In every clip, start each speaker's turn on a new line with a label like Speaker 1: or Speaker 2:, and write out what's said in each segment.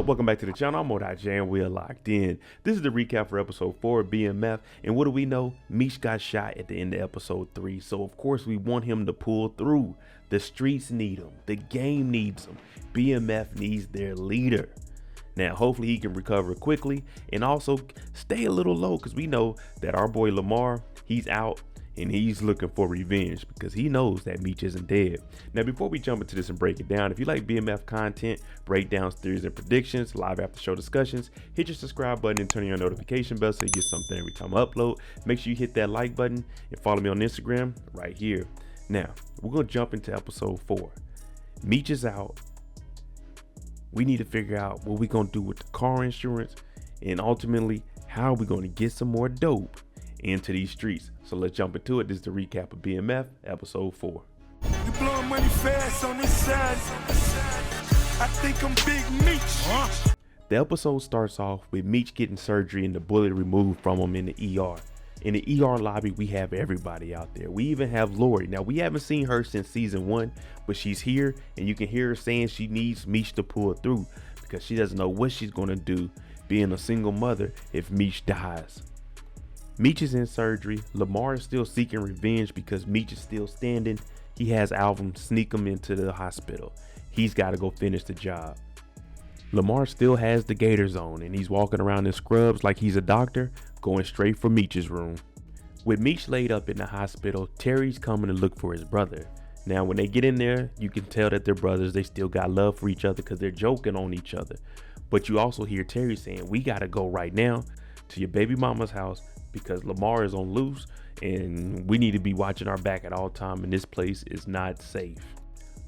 Speaker 1: Welcome back to the channel. I'm Ajiona and we are locked in. This is the recap for episode 4 of BMF. And what do we know? Meech got shot at the end of episode 3. So of course we want him to pull through. The streets need him. The game needs him. BMF needs their leader. Now hopefully he can recover quickly and also stay a little low, because we know that our boy Lamar, he's out and he's looking for revenge because he knows that Meech isn't dead. Now before we jump into this and break it down, if you like BMF content, breakdowns, theories and predictions, live after show discussions, hit your subscribe button and turn on your notification bell so you get something every time I upload. Make sure you hit that like button and follow me on Instagram right here. Now we're gonna jump into episode 4. Meech is out. We need to figure out what we're gonna do with the car insurance, and ultimately how are we gonna get some more dope into these streets. So let's jump into it. This is the recap of BMF episode 4.
Speaker 2: You blowing money fast on this side. I think I'm Big Meech.
Speaker 1: The episode starts off with Meech getting surgery and the bullet removed from him in the ER. In the ER lobby, we have everybody out there. We even have Lori. Now, we haven't seen her since season 1, but she's here and you can hear her saying she needs Meech to pull through because she doesn't know what she's going to do being a single mother if Meech dies. Meech is in surgery. Lamar is still seeking revenge because Meech is still standing. He has Alvin sneak him into the hospital. He's got to go finish the job. Lamar still has the gaiters on and he's walking around in scrubs like he's a doctor, going straight for Meech's room. With Meech laid up in the hospital, Terry's coming to look for his brother. Now when they get in there, you can tell that they're brothers. They still got love for each other because they're joking on each other. But you also hear Terry saying, we got to go right now to your baby mama's house because Lamar is on loose and we need to be watching our back at all time, and this place is not safe.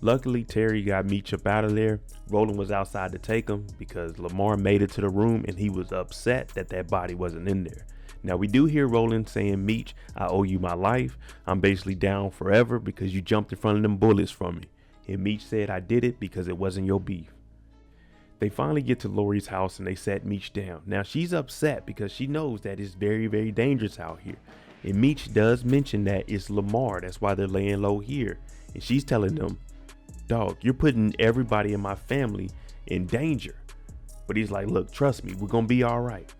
Speaker 1: Luckily, Terry got Meech up out of there. Roland was outside to take him because Lamar made it to the room and he was upset that that body wasn't in there. Now we do hear Roland saying, Meech, I owe you my life. I'm basically down forever because you jumped in front of them bullets from me. And Meech said, I did it because it wasn't your beef. They finally get to Lori's house and they set Meech down. Now she's upset because she knows that it's very, very dangerous out here. And Meech does mention that it's Lamar. That's why they're laying low here. And she's telling them, dog, you're putting everybody in my family in danger. But he's like, look, trust me, we're gonna be all right.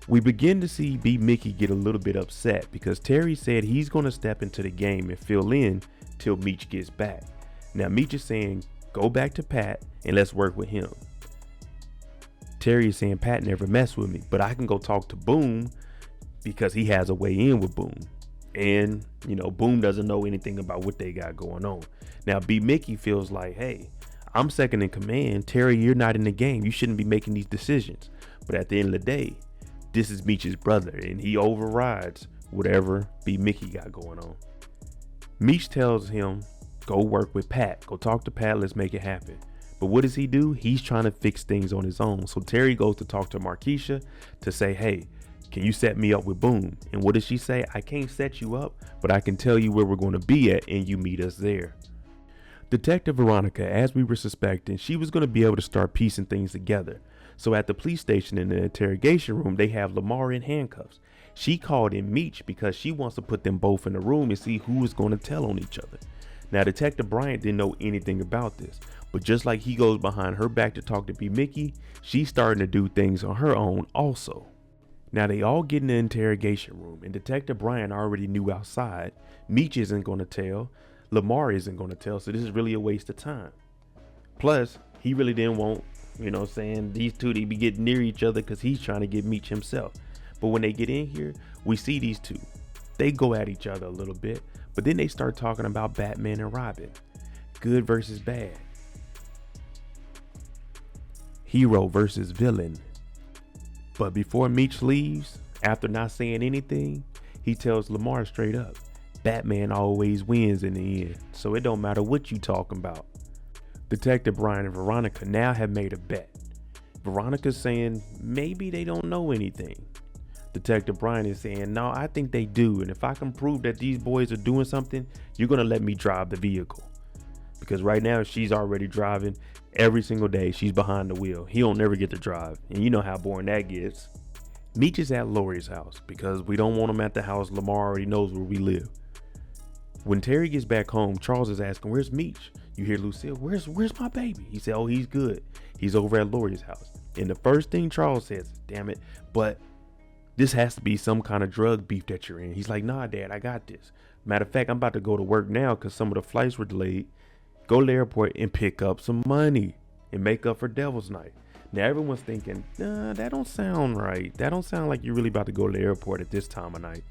Speaker 1: We begin to see B Mickey get a little bit upset because Terry said he's gonna step into the game and fill in till Meech gets back. Now Meech is saying, go back to Pat and let's work with him. Terry is saying Pat never messed with me, but I can go talk to Boom because he has a way in with Boom. And, you know, Boom doesn't know anything about what they got going on. Now, B Mickey feels like, hey, I'm second in command. Terry, you're not in the game. You shouldn't be making these decisions. But at the end of the day, this is Meech's brother and he overrides whatever B Mickey got going on. Meech tells him, go work with Pat. Go talk to Pat. Let's make it happen. But what does he do? He's trying to fix things on his own. So Terry goes to talk to Markeisha to say, hey, can you set me up with Boom? And what does she say? I can't set you up, but I can tell you where we're going to be at and you meet us there. Detective Veronica, as we were suspecting, she was going to be able to start piecing things together. So at the police station in the interrogation room, they have Lamar in handcuffs. She called in Meech because she wants to put them both in the room and see who is going to tell on each other. Now, Detective Bryant didn't know anything about this, but just like he goes behind her back to talk to B Mickey, she's starting to do things on her own also. Now they all get in the interrogation room and Detective Bryant already knew outside. Meech isn't going to tell. Lamar isn't going to tell. So this is really a waste of time. Plus, he really didn't want, saying these two to be getting near each other because he's trying to get Meech himself. But when they get in here, we see these two. They go at each other a little bit, but then they start talking about Batman and Robin. Good versus bad. Hero versus villain. But before Meech leaves, after not saying anything, he tells Lamar straight up, Batman always wins in the end, so it don't matter what you talking about. Detective Brian and Veronica now have made a bet. Veronica's saying maybe they don't know anything. Detective Brian is saying, no, I think they do, and if I can prove that these boys are doing something, you're gonna let me drive the vehicle. Because right now she's already driving. Every single day she's behind the wheel. He don't never get to drive, and you know how boring that gets. Meech is at Lori's house because we don't want him at the house. Lamar already knows where we live. When Terry gets back home, Charles is asking, where's Meech? You hear Lucille, where's my baby? He said, oh, he's good. He's over at Lori's house. And the first thing Charles says, damn it, but this has to be some kind of drug beef that you're in. He's like, nah, Dad, I got this. Matter of fact, I'm about to go to work now because some of the flights were delayed. Go to the airport and pick up some money and make up for Devil's Night. Now everyone's thinking, nah, that don't sound right. That don't sound like you're really about to go to the airport at this time of night.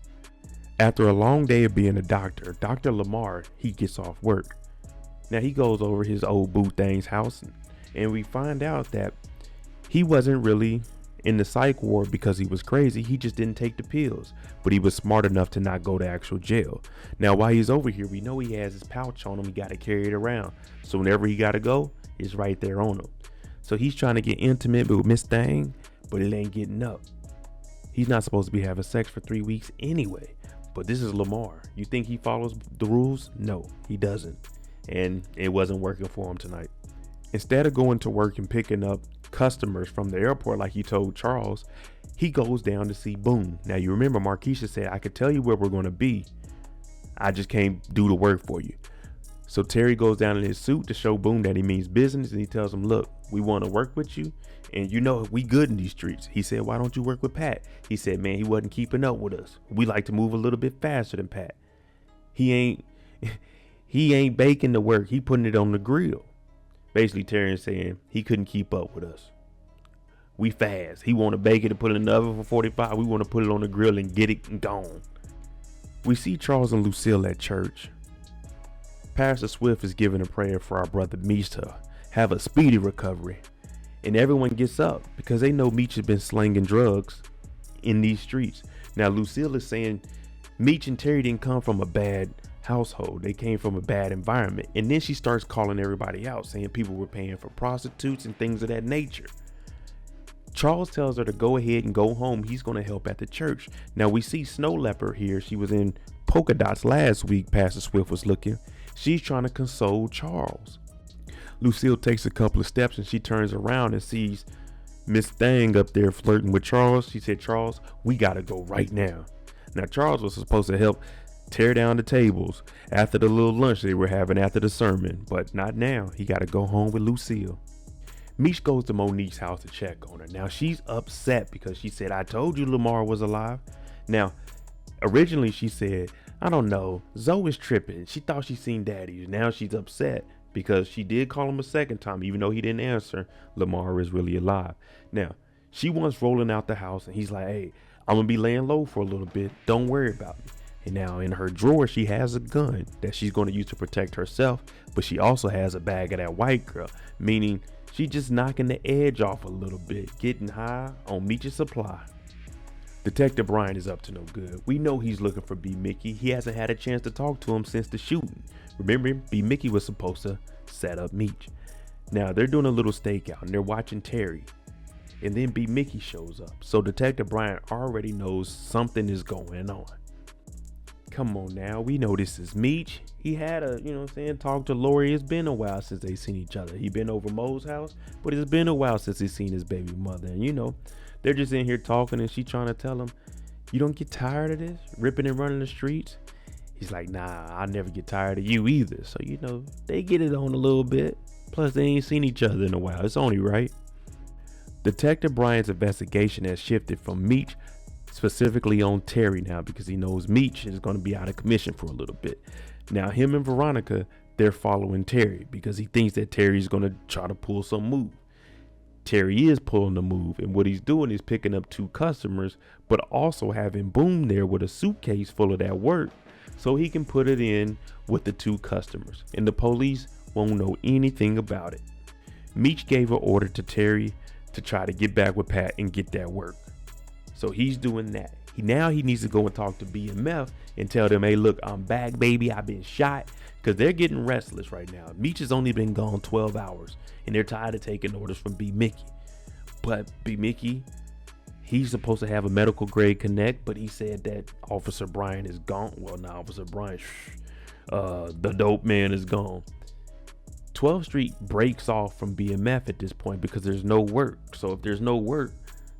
Speaker 1: After a long day of being a doctor, Dr. Lamar, he gets off work. Now he goes over his old boo thing's house and we find out that he wasn't really in the psych ward because he was crazy. He just didn't take the pills, but he was smart enough to not go to actual jail. Now while he's over here, we know he has his pouch on him. He got to carry it around. So whenever he got to go, it's right there on him. So he's trying to get intimate with Miss Thang, but it ain't getting up. He's not supposed to be having sex for 3 weeks anyway, but this is Lamar. You think he follows the rules? No, he doesn't. And it wasn't working for him tonight. Instead of going to work and picking up customers from the airport like he told Charles, he goes down to see Boone. Now you remember Markeisha said, I could tell you where we're going to be, I just can't do the work for you. So Terry goes down in his suit to show Boone that he means business, and he tells him, look, we want to work with you, and you know we good in these streets. He said, why don't you work with Pat? He said, man, he wasn't keeping up with us. We like to move a little bit faster than Pat. He ain't baking the work, he putting it on the grill. Basically, Terry is saying he couldn't keep up with us. We fast. He want to bake it and put it in the oven for 45. We want to put it on the grill and get it gone. We see Charles and Lucille at church. Pastor Swift is giving a prayer for our brother Meech to have a speedy recovery. And everyone gets up because they know Meech has been slanging drugs in these streets. Now, Lucille is saying Meech and Terry didn't come from a bad household. They came from a bad environment. And then she starts calling everybody out, saying people were paying for prostitutes and things of that nature. Charles tells her to go ahead and go home. He's going to help at the church. Now we see Snow Leopard here. She was in polka dots last week. Pastor Swift was looking. She's trying to console Charles. Lucille takes a couple of steps and she turns around and sees Miss Thang up there flirting with Charles. She said, Charles, we got to go right now. Now Charles was supposed to help tear down the tables after the little lunch they were having after the sermon, but not now. He got to go home with Lucille. Meech goes to Monique's house to check on her. Now she's upset because she said, I told you Lamar was alive. Now, originally she said, I don't know, Zoe is tripping. She thought she seen daddy. Now she's upset because she did call him a second time, even though he didn't answer. Lamar is really alive. Now, she wants rolling out the house and he's like, hey, I'm gonna be laying low for a little bit. Don't worry about me. And now in her drawer, she has a gun that she's going to use to protect herself, but she also has a bag of that white girl, meaning she just knocking the edge off a little bit, getting high on Meech's supply. Detective Brian is up to no good. We know he's looking for B. Mickey. He hasn't had a chance to talk to him since the shooting. Remember, B. Mickey was supposed to set up Meech. Now they're doing a little stakeout and they're watching Terry. And then B. Mickey shows up. So Detective Brian already knows something is going on. Come on now, we know this is Meech. He had a, talk to Lori. It's been a while since they seen each other. He been over Mo's house, but it's been a while since he's seen his baby mother. And they're just in here talking and she trying to tell him, you don't get tired of this? Ripping and running the streets? He's like, nah, I never get tired of you either. So, they get it on a little bit. Plus, they ain't seen each other in a while. It's only right. Detective Brian's investigation has shifted from Meech specifically on Terry now because he knows Meech is going to be out of commission for a little bit. Now him and Veronica, they're following Terry because he thinks that Terry's going to try to pull some move. Terry is pulling the move, and what he's doing is picking up 2 customers, but also having Boone there with a suitcase full of that work so he can put it in with the 2 customers, and the police won't know anything about it. Meech gave an order to Terry to try to get back with Pat and get that work. So he's doing that. Now he needs to go and talk to BMF and tell them, hey, look, I'm back, baby. I've been shot, because they're getting restless right now. Meech has only been gone 12 hours and they're tired of taking orders from B. Mickey. But B. Mickey, he's supposed to have a medical grade connect, but he said that Officer Brian is gone. Well, not Officer Brian. The dope man is gone. 12th Street breaks off from BMF at this point because there's no work. So if there's no work,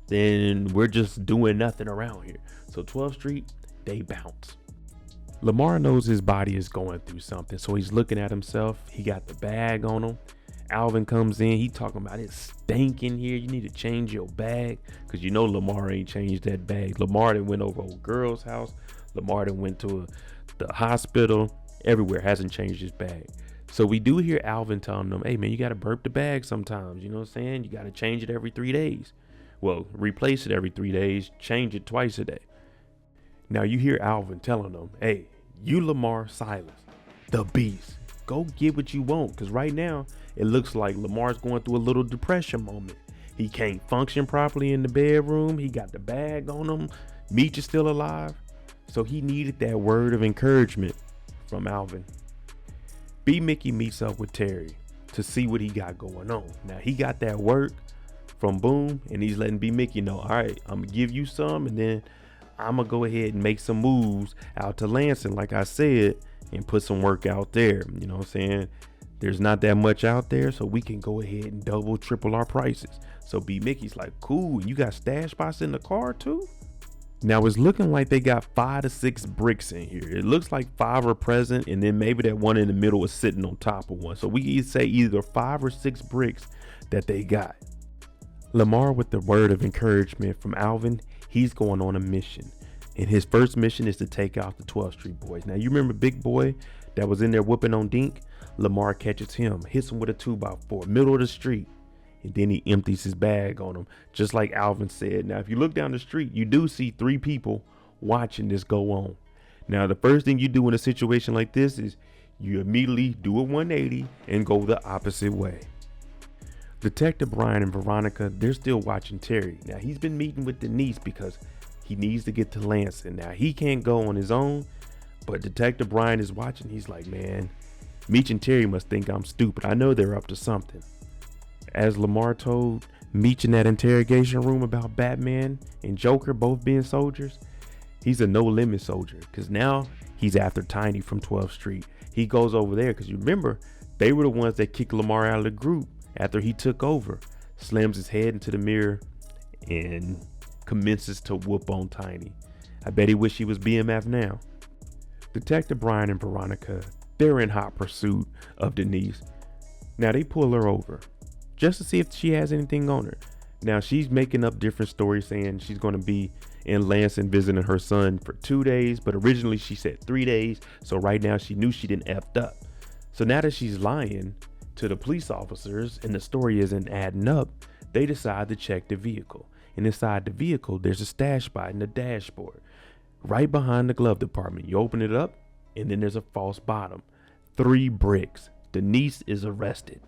Speaker 1: then we're just doing nothing around here. So 12th Street, they bounce. Lamar knows his body is going through something, so he's looking at himself. He got the bag on him. Alvin comes in. He talking about it stinking here. You need to change your bag. Because you know Lamar ain't changed that bag. Lamar done went over a girl's house. Lamar done went to the hospital. Everywhere. Hasn't changed his bag. So we do hear Alvin telling them, hey, man, you got to burp the bag sometimes. You know what I'm saying? You got to change it every 3 days. Well, replace it every 3 days. Change it twice a day. Now you hear Alvin telling them, hey, you Lamar Silas, the beast. Go get what you want. Because right now, it looks like Lamar's going through a little depression moment. He can't function properly in the bedroom. He got the bag on him. Meech is still alive. So he needed that word of encouragement from Alvin. B Mickey meets up with Terry to see what he got going on. Now he got that work from Boom, and he's letting B Mickey know, all right, I'm gonna give you some, and then I'm gonna go ahead and make some moves out to Lansing, like I said, and put some work out there. You know what I'm saying? There's not that much out there, so we can go ahead and double, triple our prices. So B Mickey's like, cool, you got stash spots in the car too? Now it's looking like they got 5 to 6 bricks in here. It looks like 5 are present, and then maybe that one in the middle is sitting on top of one. So we can say either 5 or 6 bricks that they got. Lamar, with the word of encouragement from Alvin, he's going on a mission. And his first mission is to take out the 12th Street boys. Now you remember Big Boy that was in there whooping on Dink? Lamar catches him, hits him with a 2x4, middle of the street. And then he empties his bag on him, just like Alvin said. Now, if you look down the street, you do see 3 people watching this go on. Now, the first thing you do in a situation like this is you immediately do a 180 and go the opposite way. Detective Brian and Veronica, they're still watching Terry. Now, he's been meeting with Denise because he needs to get to Lansing. Now, he can't go on his own, but Detective Brian is watching. He's like, man, Meech and Terry must think I'm stupid. I know they're up to something. As Lamar told Meech in that interrogation room about Batman and Joker both being soldiers, he's a no limit soldier because now he's after Tiny from 12th Street. He goes over there because you remember they were the ones that kicked Lamar out of the group after he took over, slams his head into the mirror and commences to whoop on Tiny. I bet he wish he was BMF now. Detective Brian and Veronica, they're in hot pursuit of Denise. Now they pull her over just to see if she has anything on her. Now she's making up different stories saying she's going to be in Lansing visiting her son for 2 days, but originally she said 3 days. So right now she knew she didn't effed up. So now that she's lying to the police officers and the story isn't adding up, they decide to check the vehicle. And inside the vehicle, there's a stash spot in the dashboard right behind the glove department. You open it up and then there's a false bottom. 3 bricks. Denise is arrested.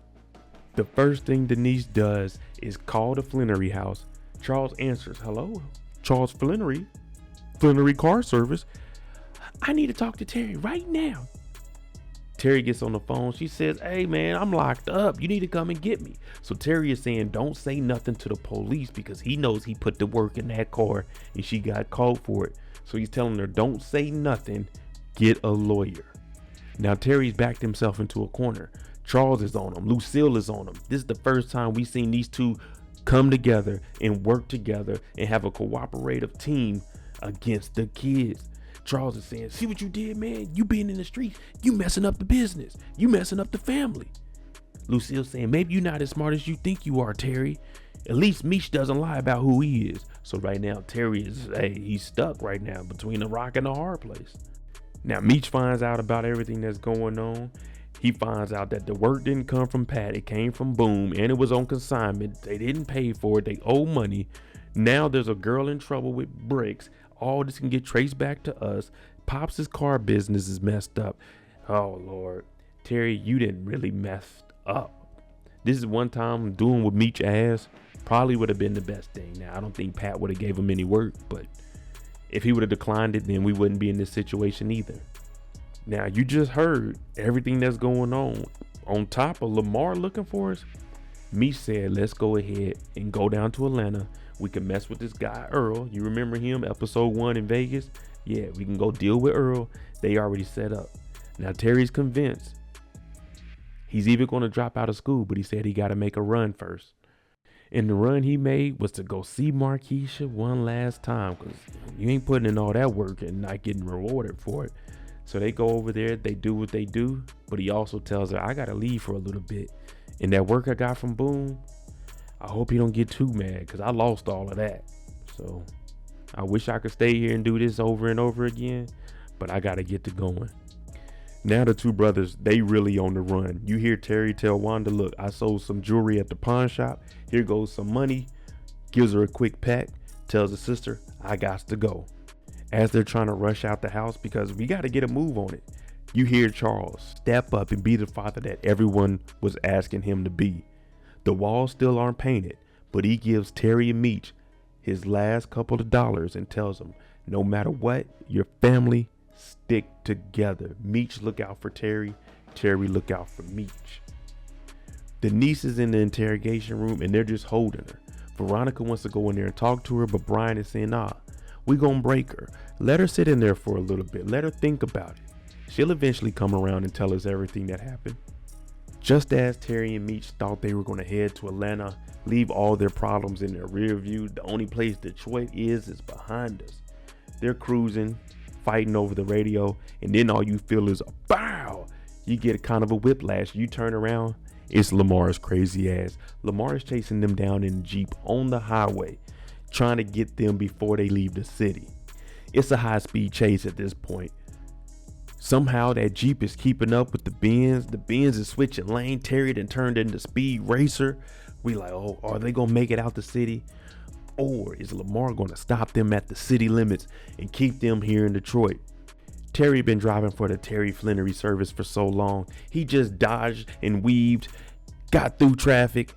Speaker 1: The first thing Denise does is call the Flenory house. Charles answers, hello, Charles Flenory car service. I need to talk to Terry right now. Terry gets on the phone. She says, hey man, I'm locked up. You need to come and get me. So Terry is saying, don't say nothing to the police because he knows he put the work in that car and she got called for it. So he's telling her, don't say nothing. Get a lawyer. Now Terry's backed himself into a corner. Charles is on him. Lucille is on him. This is the first time we've seen these two come together and work together and have a cooperative team against the kids. Charles is saying, see what you did, man? You being in the street, you messing up the business. You messing up the family. Lucille saying, maybe you're not as smart as you think you are, Terry. At least Meech doesn't lie about who he is. So right now, Terry is, he's stuck right now between a rock and a hard place. Now, Meech finds out about everything that's going on. He finds out that the work didn't come from Pat. It came from Boom, and it was on consignment. They didn't pay for it. They owe money. Now there's a girl in trouble with bricks. All this can get traced back to us. Pops' car business is messed up. Oh, Lord. Terry, you didn't really mess up. This is one time doing what Meech asked. Probably would have been the best thing. Now, I don't think Pat would have gave him any work, but if he would have declined it, then we wouldn't be in this situation either. Now, you just heard everything that's going on. On top of Lamar looking for us, Meech said, let's go ahead and go down to Atlanta. We can mess with this guy, Earl. You remember him, episode 1 in Vegas? Yeah, we can go deal with Earl. They already set up. Now, Terry's convinced. He's even going to drop out of school, but he said he got to make a run first. And the run he made was to go see Marquisha one last time, because you ain't putting in all that work and not getting rewarded for it. So they go over there, they do what they do, but he also tells her, I got to leave for a little bit. And that work I got from Boom, I hope he don't get too mad because I lost all of that. So I wish I could stay here and do this over and over again, but I got to get to going. Now the two brothers, they really on the run. You hear Terry tell Wanda, look, I sold some jewelry at the pawn shop. Here goes some money. Gives her a quick peck. Tells the sister, I got to go. As they're trying to rush out the house because we got to get a move on it, you hear Charles step up and be the father that everyone was asking him to be. The walls still aren't painted, but he gives Terry and Meech his last couple of dollars and tells them, no matter what, your family stick together. Meech look out for Terry. Terry look out for Meech. The niece is in the interrogation room and they're just holding her. Veronica wants to go in there and talk to her, but Brian is saying, nah, we gonna break her. Let her sit in there for a little bit. Let her think about it. She'll eventually come around and tell us everything that happened. Just as Terry and Meech thought they were going to head to Atlanta, leave all their problems in their rear view, the only place Detroit is behind us. They're cruising, fighting over the radio, and then all you feel is a bow. You get a kind of a whiplash. You turn around, it's Lamar's crazy ass. Lamar is chasing them down in a Jeep on the highway, trying to get them before they leave the city. It's a high-speed chase at this point. Somehow that Jeep is keeping up with the Benz. The Benz is switching lane. Terry then turned into speed racer. We like, oh, are they gonna make it out the city? Or is Lamar gonna stop them at the city limits and keep them here in Detroit? Terry been driving for the Terry Flennory service for so long. He just dodged and weaved, got through traffic,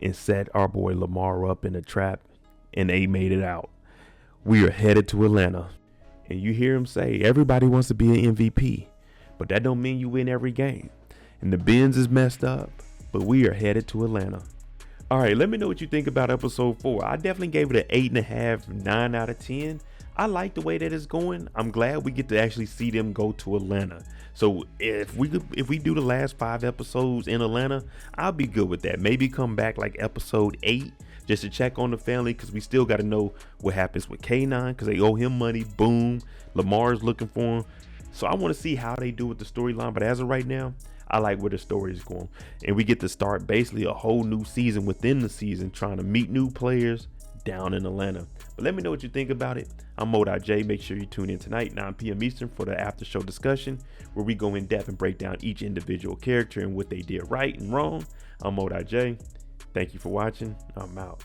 Speaker 1: and set our boy Lamar up in a trap, and they made it out. We are headed to Atlanta. And you hear him say, everybody wants to be an MVP, but that don't mean you win every game. And the Benz is messed up, but we are headed to Atlanta. All right, let me know what you think about episode 4. I definitely gave it an 8.5, 9 out of 10. I like the way that it's going. I'm glad we get to actually see them go to Atlanta. So if we do the last 5 episodes in Atlanta, I'll be good with that. Maybe come back like episode 8 just to check on the family, because we still got to know what happens with K9 because they owe him money. Boom. Lamar's looking for him. So I want to see how they do with the storyline. But as of right now, I like where the story is going. And we get to start basically a whole new season within the season, trying to meet new players down in Atlanta. But let me know what you think about it. I'm Mo.J. Make sure you tune in tonight, 9 p.m. Eastern, for the after show discussion, where we go in depth and break down each individual character and what they did right and wrong. I'm Mo.J. Thank you for watching. I'm out.